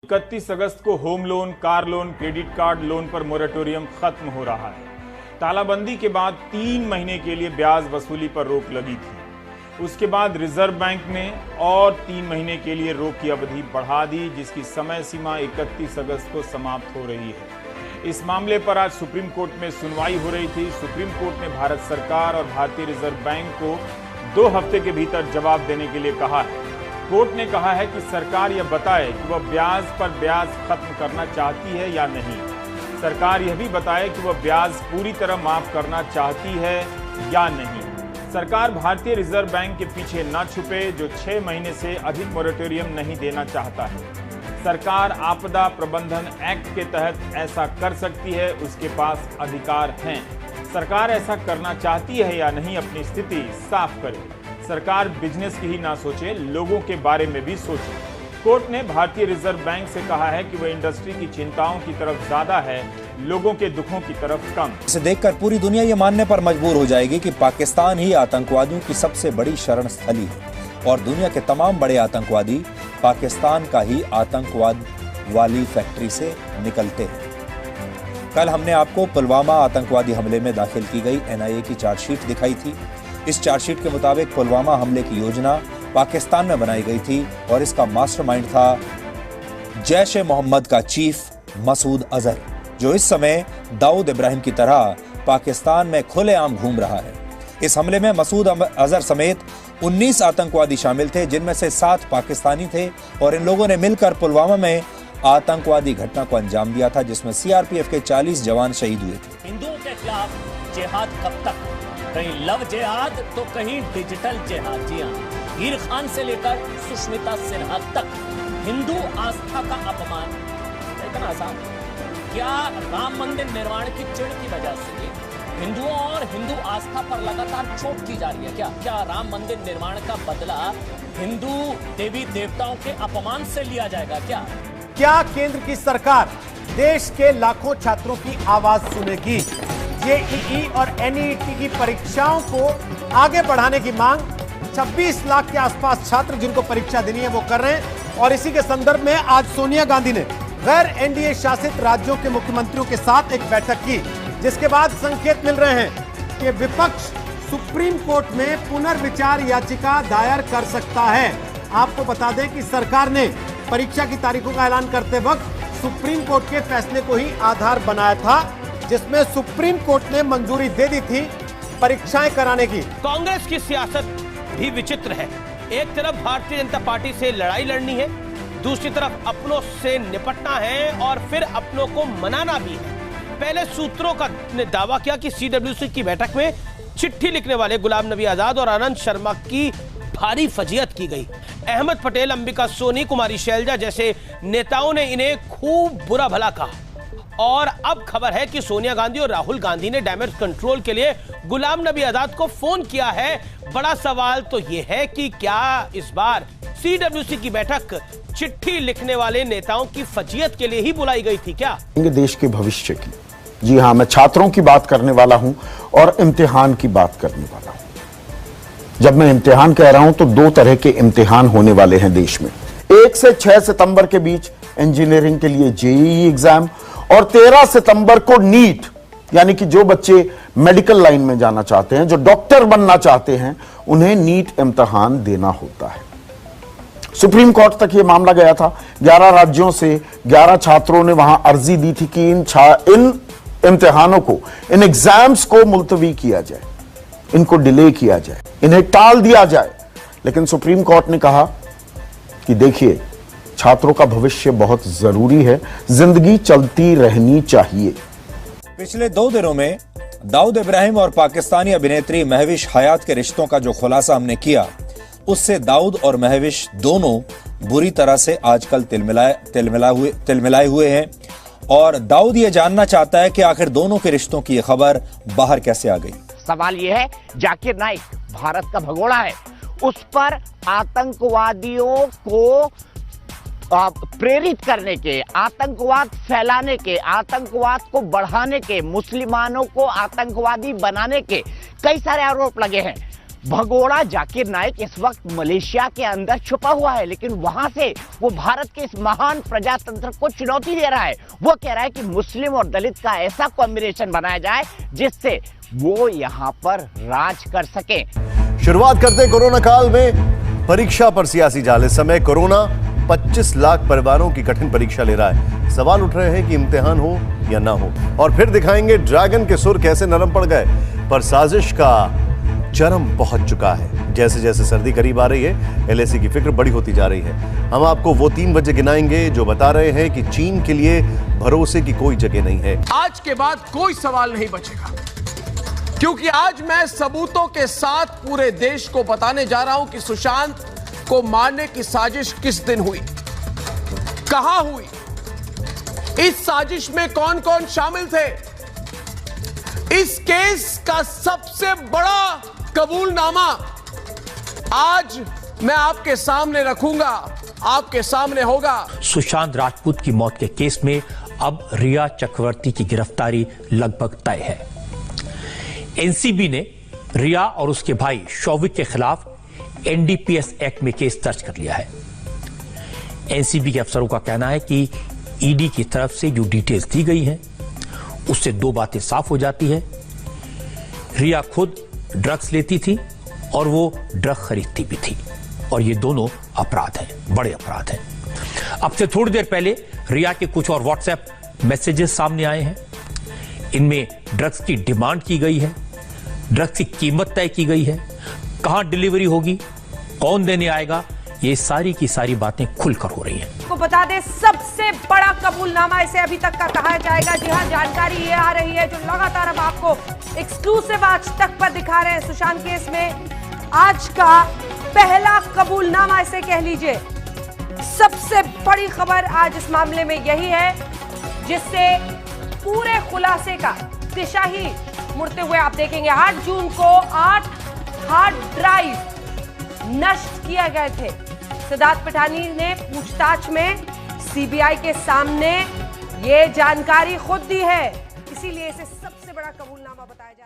31 अगस्त को home loan, car loan, credit card loan पर moratorium खत्म हो रहा है। तालाबंदी के बाद 3 महीने के लिए ब्याज वसूली पर रोक लगी थी। उसके बाद रिजर्व बैंक ने और 3 महीने के लिए रोक की अवधि बढ़ा दी, जिसकी समय सीमा 31 अगस्त को समाप्त हो रही है। इस मामले पर आज सुप्रीम कोर्ट में सुनवाई हो रही थी। सुप्रीम कोर्ट ने भारत सरकार और भारतीय रिजर्व बैंक को 2 हफ्ते के भीतर जवाब देने के लिए कहा है। कोर्ट ने कहा है कि सरकार यह बताए कि वह ब्याज पर ब्याज खत्म करना चाहती है या नहीं। सरकार यह भी बताए कि वह ब्याज पूरी तरह माफ करना चाहती है या नहीं। सरकार भारतीय रिजर्व बैंक के पीछे न छुपे, जो 6 महीने से अधिक मोरेटोरियम नहीं देना चाहता है। सरकार आपदा प्रबंधन एक्ट के तहत ऐसा कर सकती है, उसके पास अधिकार हैं। सरकार ऐसा करना चाहती है या नहीं, अपनी स्थिति साफ करे। सरकार बिजनेस की ही ना सोचे, लोगों के बारे में भी सोचे। कोर्ट ने भारतीय रिजर्व बैंक से कहा है कि वह इंडस्ट्री की चिंताओं की तरफ ज्यादा है, लोगों के दुखों की तरफ कम। इसे देखकर पूरी दुनिया ये मानने पर मजबूर हो जाएगी कि पाकिस्तान ही आतंकवादियों की सबसे बड़ी शरण स्थली है और दुनिया के तमाम बड़े आतंकवादी पाकिस्तान का ही आतंकवाद वाली फैक्ट्री से निकलते हैं। कल हमने आपको पुलवामा आतंकवादी हमले में दाखिल की गई NIA की चार्जशीट दिखाई थी। इस चार्जशीट के मुताबिक पुलवामा हमले की योजना पाकिस्तान में बनाई गई थी और इसका मास्टरमाइंड था जैश-ए-मोहम्मद का चीफ मसूद अजहर, जो इस समय दाऊद इब्राहिम की तरह पाकिस्तान में खुलेआम घूम रहा है। इस हमले में मसूद अजहर समेत 19 आतंकवादी शामिल थे, जिनमें से 7 पाकिस्तानी थे और इन लोगों ने मिलकर पुलवामा में आतंकवादी घटना को अंजाम दिया था, जिसमें CRPF के 40 जवान शहीद हुए थे। हिंदुओं के खिलाफ जिहाद कब तक? कहीं लव जिहाद तो कहीं डिजिटल जिहाद। जी हाँ, हीर खान से लेकर सुष्मिता सिन्हा तक हिंदू आस्था का अपमान इतना आसान। क्या राम मंदिर निर्माण की चिढ़ की वजह से हिंदुओं और हिंदू आस्था पर लगातार चोट की जा रही है? क्या राम मंदिर निर्माण का बदला हिंदू देवी देवताओं के अपमान से लिया जाएगा? क्या केंद्र की सरकार देश के लाखों छात्रों की आवाज सुनेगी? JEE और NET की परीक्षाओं को आगे बढ़ाने की मांग 26 लाख के आसपास छात्र जिनको परीक्षा देनी है वो कर रहे हैं। और इसी के संदर्भ में आज सोनिया गांधी ने गैर NDA शासित राज्यों के मुख्यमंत्रियों के साथ एक बैठक की, जिसके बाद संकेत मिल रहे हैं कि विपक्ष सुप्रीम कोर्ट में पुनर्विचार याचिका दायर कर सकता है। आपको बता दें कि सरकार ने परीक्षा की तारीखों का ऐलान करते वक्त सुप्रीम कोर्ट के फैसले को ही आधार बनाया था, जिसमें सुप्रीम कोर्ट ने मंजूरी दे दी थी परीक्षाएं कराने की। कांग्रेस की सियासत भी विचित्र है। एक तरफ भारतीय जनता पार्टी से लड़ाई लड़नी है, दूसरी तरफ अपनों से निपटना है और फिर अपनों को मनाना भी है। पहले सूत्रों का ने दावा किया कि CWC की बैठक में चिट्ठी लिखने वाले गुलाम नबी आजाद और आनंद शर्मा की भारी फजीहत की गई। अहमद पटेल, अंबिका सोनी, कुमारी शैलजा जैसे नेताओं ने इन्हें खूब बुरा भला कहा। और अब खबर है कि सोनिया गांधी और राहुल गांधी ने डैमेज कंट्रोल के लिए गुलाम नबी आजाद को फोन किया है। बड़ा सवाल तो यह है कि क्या इस बार CWC की बैठक चिट्ठी लिखने वाले नेताओं की फजीहत के लिए ही बुलाई गई थी क्या? देश के भविष्य की। जी हाँ, मैं छात्रों की बात करने वाला हूं और इम्तिहान की बात करने वाला हूं। जब मैं इम्तिहान कह रहा हूं तो 2 तरह के इम्तिहान होने वाले हैं देश में। 1 से 6 सितंबर के बीच इंजीनियरिंग के लिए JEE एग्जाम और 13 सितंबर को नीट, यानी कि जो बच्चे मेडिकल लाइन में जाना चाहते हैं, जो डॉक्टर बनना चाहते हैं, उन्हें नीट इम्तिहान देना होता है। सुप्रीम कोर्ट तक यह मामला गया था। 11 राज्यों से 11 छात्रों ने वहां अर्जी दी थी कि इन इम्तिहानों को, इन एग्जाम्स को मुलतवी किया जाए, इनको डिले किया जाए, इन्हें टाल दिया जाए। लेकिन सुप्रीम कोर्ट ने कहा कि देखिए, छात्रों का भविष्य बहुत जरूरी है, जिंदगी चलती रहनी चाहिए। पिछले 2 दिनों में दाऊद इब्राहिम और पाकिस्तानी अभिनेत्री महविश हयात के रिश्तों का जो खुलासा हमने किया, उससे दाऊद और महविश दोनों बुरी तरह से आजकल तिलमिलाए हुए हैं। और दाऊद ये जानना चाहता है कि आखिर दोनों के रिश्तों की ये खबर बाहर कैसे आ गई। सवाल यह है, जाकिर नाइक भारत का भगोड़ा है, उस पर आतंकवादियों को प्रेरित करने के, आतंकवाद फैलाने के, आतंकवाद को बढ़ाने के, मुसलमानों को आतंकवादी बनाने के कई सारे आरोप लगे हैं। भगोड़ा जाकिर नाइक इस वक्त मलेशिया के अंदर छुपा हुआ है, लेकिन वहां से वो भारत के इस महान प्रजातंत्र को चुनौती दे रहा है। वो कह रहा है कि मुस्लिम और दलित का ऐसा कॉम्बिनेशन बनाया जाए जिससे वो यहां पर राज कर सके। शुरुआत करते हैं कोरोना काल में परीक्षा पर सियासी जाल। इस समय कोरोना 25 लाख परिवारों की कठिन परीक्षा ले रहा है। सवाल उठ रहे हैं कि इम्तिहान हो या ना हो, और फिर दिखाएंगे ड्रैगन के सुर कैसे नरम पड़ गए, पर साजिश का चरम पहुंच चुका है। जैसे जैसे सर्दी करीब आ रही है, एलएसी की फिक्र बड़ी होती जा रही है। हम आपको वो 3 वजह गिनाएंगे जो बता रहे हैं कि चीन के लिए भरोसे की कोई जगह नहीं है। आज के बाद कोई सवाल नहीं बचेगा, क्योंकि आज मैं सबूतों के साथ पूरे देश को बताने जा रहा हूं कि सुशांत को मारने की साजिश किस दिन हुई, कहां हुई, इस साजिश में कौन कौन शामिल थे। इस केस का सबसे बड़ा कबूलनामा आज मैं आपके सामने रखूंगा, आपके सामने होगा। सुशांत राजपूत की मौत के केस में अब रिया चक्रवर्ती की गिरफ्तारी लगभग तय है। एनसीबी ने रिया और उसके भाई शौविक के खिलाफ एनडीपीएस एक्ट में केस दर्ज कर लिया है। एनसीबी के अफसरों का कहना है कि ईडी की तरफ से जो डिटेल्स दी गई हैं उससे 2 बातें साफ हो जाती है। रिया खुद ड्रग्स लेती थी और वो ड्रग खरीदती भी थी, और ये दोनों अपराध हैं, बड़े अपराध हैं। अब से थोड़ी देर पहले रिया के कुछ और व्हाट्सएप मैसेजेस सामने आए हैं। इनमें ड्रग्स की डिमांड की गई है, ड्रग्स की कीमत तय की गई है, कहां डिलीवरी होगी, कौन देने आएगा, ये सारी की सारी बातें खुलकर हो रही हैं। को बता दें, सबसे बड़ा कबूलनामा इसे अभी तक का कहा जाएगा। जी हां, जानकारी ये आ रही है जो लगातार हम आपको एक्सक्लूसिव आज तक पर दिखा रहे हैं। सुशांत केस में आज का पहला कबूलनामा इसे कह लीजिए। सबसे बड़ी खबर आज इस मामले में यही है जिससे पूरे खुलासे का दिशा ही मुड़ते हुए आप देखेंगे। 8 जून को 8 हार्ड ड्राइव नष्ट किए गए थे। सिद्धार्थ पिठानी ने पूछताछ में सीबीआई के सामने ये जानकारी खुद दी है, इसीलिए इसे सबसे बड़ा कबूलनामा बताया जा रहा है।